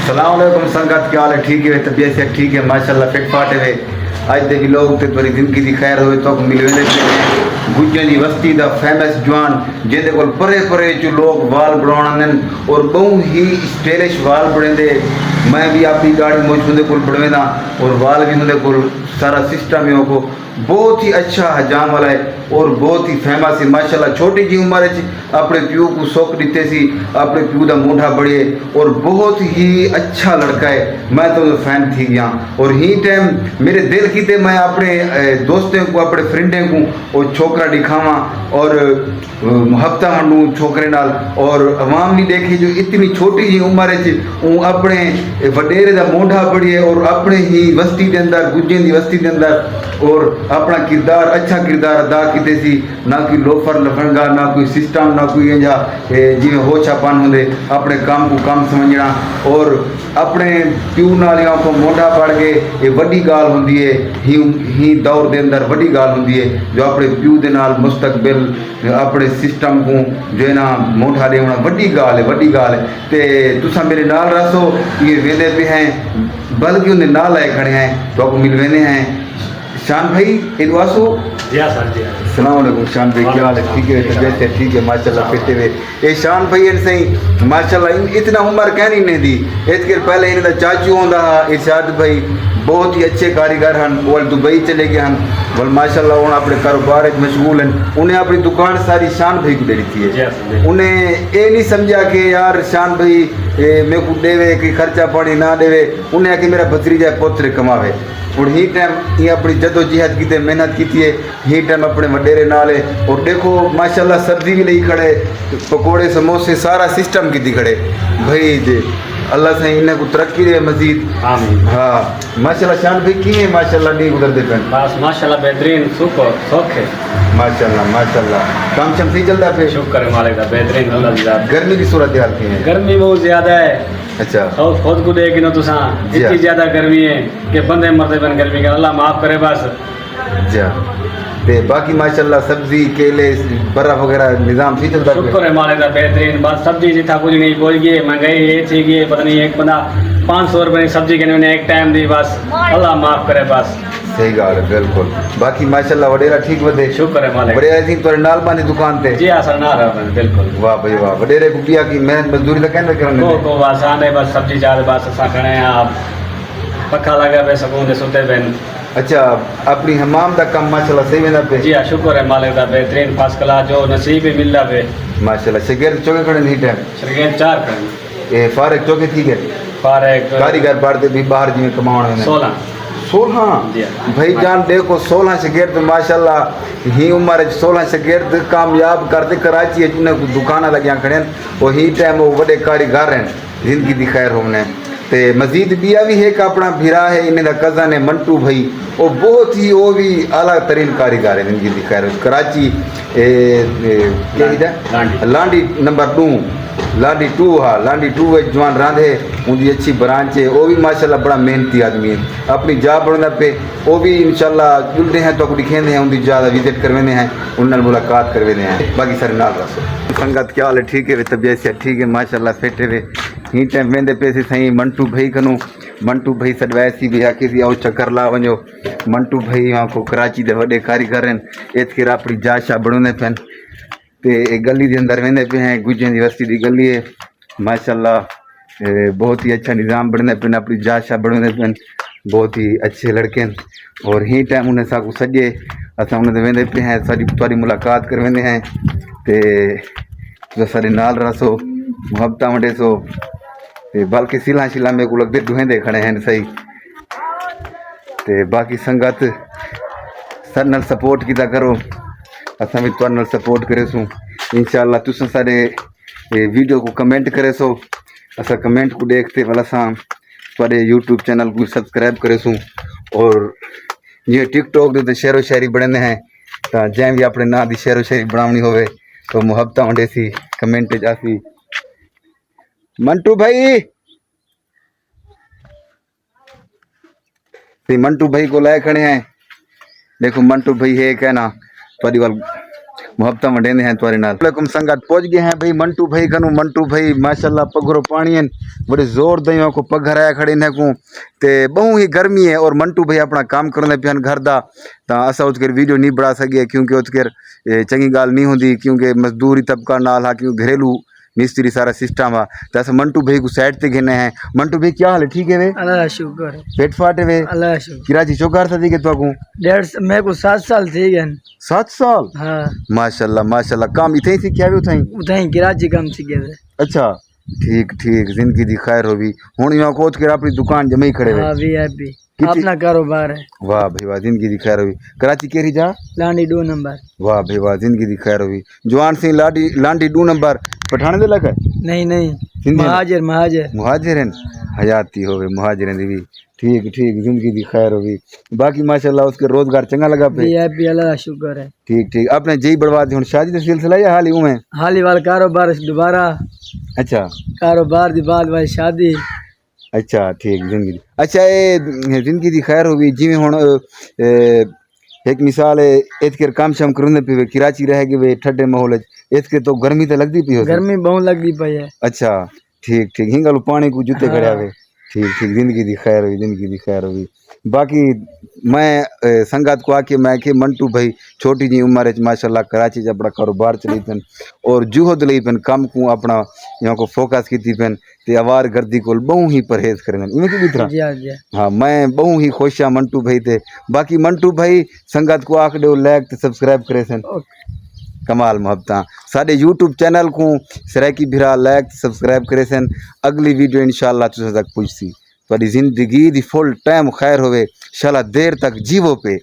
सलाम अलैकुम संगत, क्या हाल है? ठीक है, तबीयत से ठीक है माशाल्लाह, फिट फाट है। अज दे लोग ते थोड़ी जिंदगी दी खैर होए तो मिल वेंदे गुज्जन दी वस्ती दा फेमस जवान जिंदे कोल परे परे चो लोग वाल बनाउण आंदन और बहु ही स्टाइलिश वाल बणेंदे। मैं भी अपनी गाड़ी मुझ हुंदे कोल बनवेंदा और वाल भी हुंदे कोल सारा सिस्टम है को बहुत ही अच्छा हजाम वाला है और बहुत ही फेमस है माशाल्लाह। छोटी जी उम्र अपने प्यू को सुख दिते सी, अपने प्यू का मोढ़ा बढ़े और बहुत ही अच्छा लड़का है। मैं तो फैन थी गया और ही टाइम मेरे दिल की थे मैं अपने दोस्तों को अपने फ्रेंडों को और छोकरा दिखावा और मुहब्बत मंडू छोकरे नाल और अवाम नहीं देखी जो इतनी छोटी जी उम्र अपने वडेरे का मोढ़ा बढ़िए और अपने ही वस्ती के अंदर गुज्जन की वस्ती के अंदर और अपना किरदार अच्छा किरदार अदा किते सी। ना कोई लोफर लफंगा, ना कोई सिस्टम, ना कोई इंजा जिमें होछापन होंगे, अपने काम को काम समझना और अपने प्यू नाल को मोढ़ा पड़ के ये वड्डी गाल होंदी है। ही दौर के अंदर वड्डी गाल होंदी है जो अपने प्यू के नाल मुस्तकबिल अपने सिस्टम को जो है ना मोढ़ा देना वड्डी गाल है, वड्डी गाल है। तो तुसा मेरे नाल रसो ये वेंदे पे हैं बल्कि उन्हें नाल आए खड़े हैं तो आपको मिल वेंदे हैं शान भाई इदवासो। सलाम अलैकुम शान भाई, क्या हाल है? ठीक है, तबीयत है ठीक है माशाल्लाह, फिरते हुए ये शान भाई सही माशाल्लाह। इतना उम्र कहनी नहीं दी इसके पहले इन्हें चाचू होंदा इरशाद भाई बहुत ही अच्छे कारीगर हैं वो दुबई चले गए हैं बोल माशाल्लाह उन्हें अपने कारोबार मशगूल हैं। उन्हें अपनी दुकान सारी शान भाई को दे दी है। उन्हें ये नहीं समझा कि यार शान भाई मेरे को देवे कि खर्चा पानी ना देवे, उन्हें आके मेरा भतीजा पुत्र कमावे और ही टाइम ये अपनी जदोजहद की मेहनत की है। ही टाइम अपने वडेरे नाल है और देखो माशाल्लाह सब्जी भी नहीं खड़े, पकोड़े समोसे सारा सिस्टम की खड़े भाई जी। अल्लाह से इन्हें को तरक्की दे मजीद। हाँ माशाल्लाह शान भाई की है माशाल्लाह नहीं गुजरते पे बस माशाल्लाह बेहतरीन सुख है माशाल्लाह माशाल्लाह। काम शम सही चलता है? शुक्र है मालिक का, बेहतरीन अल्लाह। गर्मी की सूरत हाल की है? गर्मी बहुत ज्यादा है। अच्छा खुद को देख नो तुसा इतनी ज्यादा गर्मी है कि बंदे मरते बन गर्मी का, अल्लाह माफ करे बस। जा ते बाकी माशाल्लाह सब्जी केले बर्फ वगैरह निजाम सही चलता है? शुक्र है मालिक का, बेहतरीन। बस सब्जी जितना कुछ नहीं बोल गए, महंगाई ये थी गई पता नहीं एक बंदा 500 रुपये सब्जी के उन्हें एक टाइम दी बस, अल्लाह माफ करे बस। सही गाल है बिल्कुल। बाकी माशाल्लाह वडेरा ठीक वधे? शुक्र है मालिक। वडेरा थी तोरे नाल बांधी दुकान पे? जी असर ना रहा बिल्कुल। वाह भाई वाह। वडेरे कुटिया की मेहनत मजदूरी तो कहने करने को बस आने बस सब्जी चाल बस असा खड़े हैं आप पक्का लगा पे सकूं दे सुते बेन। अच्छा अपनी हमाम दा काम माशाल्लाह सही वेंदा पे? जी हाँ शुक्र है मालिक दा, बेहतरीन फर्स्ट क्लास जो नसीब ही मिलदा पे माशाल्लाह। शगीर चौके खड़े नहीं टाइम? शगीर 4 खड़े। ए फारक चौके ठीक है? फारक कारीगर पढ़ते भी बाहर जिमें कमाने में 16 भाई जान देखो 16 शगिर्द माशाल्लाह ही उम्र 16 शगिर्द कामयाब करते कराची दुकान लगिया खड़े और ही टाइम वो बड़े कारीगर हैं जिंदगी दी खैर होने। ते मजीद बिया भी एक अपना भिरा है इन्हें कज़न है मंटू भाई वो बहुत ही वो भी आला तरीन कारीगर है जिंदगी दी खैर कराची लांडी नंबर 2 लांडी 2 हाँ लांडी 2 जवान रांधे उनकी अच्छी ब्रांच है। वो भी माशाल्लाह बड़ा मेहनती आदमी है अपनी जा बढ़ना पे वो भी इंशाल्लाह जुलते हैं तो दिखेंदे हैं उनकी ज़्यादा विजिट करवेंदे हैं उन मुलाकात करवेंदे हैं। बाकी सारे नाल रसो संगत क्या हाल है? ठीक है तबीयत से ठीक है माशाल्लाह फिट है। ही टाइम वेंदे पे सही मंटू भाई कनू मंटू भाई सडवायसी भी आके सी आओ चक्कर ला वञो। मंटू भाई वहाँ को कराची दे वॾे कारीगर आहिनि एतके अपनी जाशा बढ़ोंदे पिन ते गली के अंदर वेंदे पे हैं गुज्जन यूनिवर्सिटी की गली है माशाल्लाह। बहुत ही अच्छा निज़ाम बढ़ने पिन अपनी जाशा बढ़ोंदे पिन बहुत ही अच्छे लड़के हैं और ही टाइम उन्हें साकू सजे असां उन्हें वेंदे पे हैं सारी थोड़ी मुलाकात कर वेंदे हैं ते सारे नाल रसो मुहब्बत वंडे सो ते बल्कि सिला शिला में को लगते दुहेंदे खड़े हैं सही। ते बाकी संगत सर नाल सपोर्ट किया करो असां भी तुहाडे नाल सपोर्ट करे सो इंशाल्लाह। तुसां सारे वीडियो को कमेंट करे सो असां कमेंट को देखते वाला असां तुहाडे यूट्यूब चैनल को सब्सक्राइब करे सो और ये टिकटॉक दे शेरो शायरी बनने हैं तो जैं भी अपने ना दी शेरो शायरी बनावनी होवे तो मुहब्बत वंडे सी कमेंट जासी। मंटू भाई मंटू भाई को लाए खड़े हैं देखो मंटू भाई है क्या ना थोड़ी वाल ਮੁਹੱਬਤਾਂ ਵੰਡੇਂਦੇ हैं ਤੁਹਾਡੇ ਨਾਲ। ਵਾਲੇਕੁਮ ਸੰਗਤ ਪਹੁੰਚ ਗਏ हैं भाई मंटू भाई कनु। मंटू भाई माशाल्लाह पगरो पानी बड़े जोर दइयों को पग हराया खड़े ने को ते बहु ही गर्मी है और मंटू भाई अपना काम करने पिया घर दा ਤਾਂ ਅਸਾਂ ਉਸ ਕਰ ਵੀਡੀਓ ਨਹੀਂ ਬਣਾ ਸਕੇ ਕਿਉਂਕਿ ਉਸ ਕਰ ਚੰਗੀ ਗੱਲ ਨਹੀਂ ਹੁੰਦੀ ਕਿਉਂਕਿ ਮਜ਼ਦੂਰੀ ਤਬਕਾ ਨਾਲ ਹਾਂ ਕਿਉਂਕਿ ਘਰੇਲੂ मिस्त्री सारा सिस्टम है। तो ऐसा मंटू भाई को साइड पे घेने हैं। मंटू भाई क्या हाल है? ठीक है वे? अल्लाह शुक्र पेट फाटे वे? अल्लाह शुक्र। किराची चौकार था के तो को 1.5 मेरे को 7 साल थी गए। 7 साल? हाँ माशाल्लाह माशाल्लाह। काम इतने ही क्या भी उठाई? उठाई कराची काम सीखे थे। अच्छा ठीक ठीक, जिंदगी दी खैर होगी। हुण यहाँ कोच कर अपनी दुकान जमे ही खड़े हुए। हाँ VIP अपना कारोबार है। वाह भाई वाह, जिंदगी दी खैर होगी। कराची केरी जा? लांडी 2 नंबर। वाह भाई वाह, जिंदगी दी खैर होगी। जवान सिंह लांडी 2 नंबर पठाने दे लगा? नहीं नहीं हिंदी में? महाजर महाजर मुहाजिर हैं, हयाती हो गए मुहाजिर दी भी। ठीक ठीक, जिंदगी दी खैर होगी। बाकी माशाल्लाह उसके रोजगार चंगा लगा पे? VIP अल्लाह शुक्र है। ठीक ठीक। अपने जी बढ़वा दी हुण शादी दा सिलसिला या हाल ही उमें? हाली वाल कारोबार दोबारा अच्छा कारोबार दी बाद वाली शादी। अच्छा ठीक, जिंदगी अच्छा ये जिंदगी दी खैर होगी। जिवें हुण एक मिसाल है इतकर काम शाम करूँ पे कराची रह गए ठंडे माहौल इतके तो गर्मी तो लगती पी हो? गर्मी बहुत लगती पई है। अच्छा ठीक ठीक, हिंगल पानी को जूते खड़े हुए। ठीक ठीक, जिंदगी दी खैर हुई, जिंदगी दी खैर हुई। बाकी मैं संगत को आके मैं कि मंटू भाई छोटी जी उम्र च माशाल्लाह कराची च अपना कारोबार चली पेन और जुहद लई पेन काम को अपना यहाँ को फोकस की पेन ते आवार गर्दी को बहु ही परहेज करें इवें की तरह। जी हाँ जी हाँ मैं बहु ही खुश हाँ मंटू भाई ते। बाकी मंटू भाई संगत को आख दो लाइक ते सब्सक्राइब करे सन। कमाल मुहब्बत साडे यूट्यूब चैनल को सराकी भिरा लाइक सब्सक्राइब करे सन। अगली वीडियो इंशाल्लाह तुझे तक पुजसी। थोड़ी जिंदगी दी फुल टाइम खैर होवे, इंशाल्लाह देर तक जीवो पे।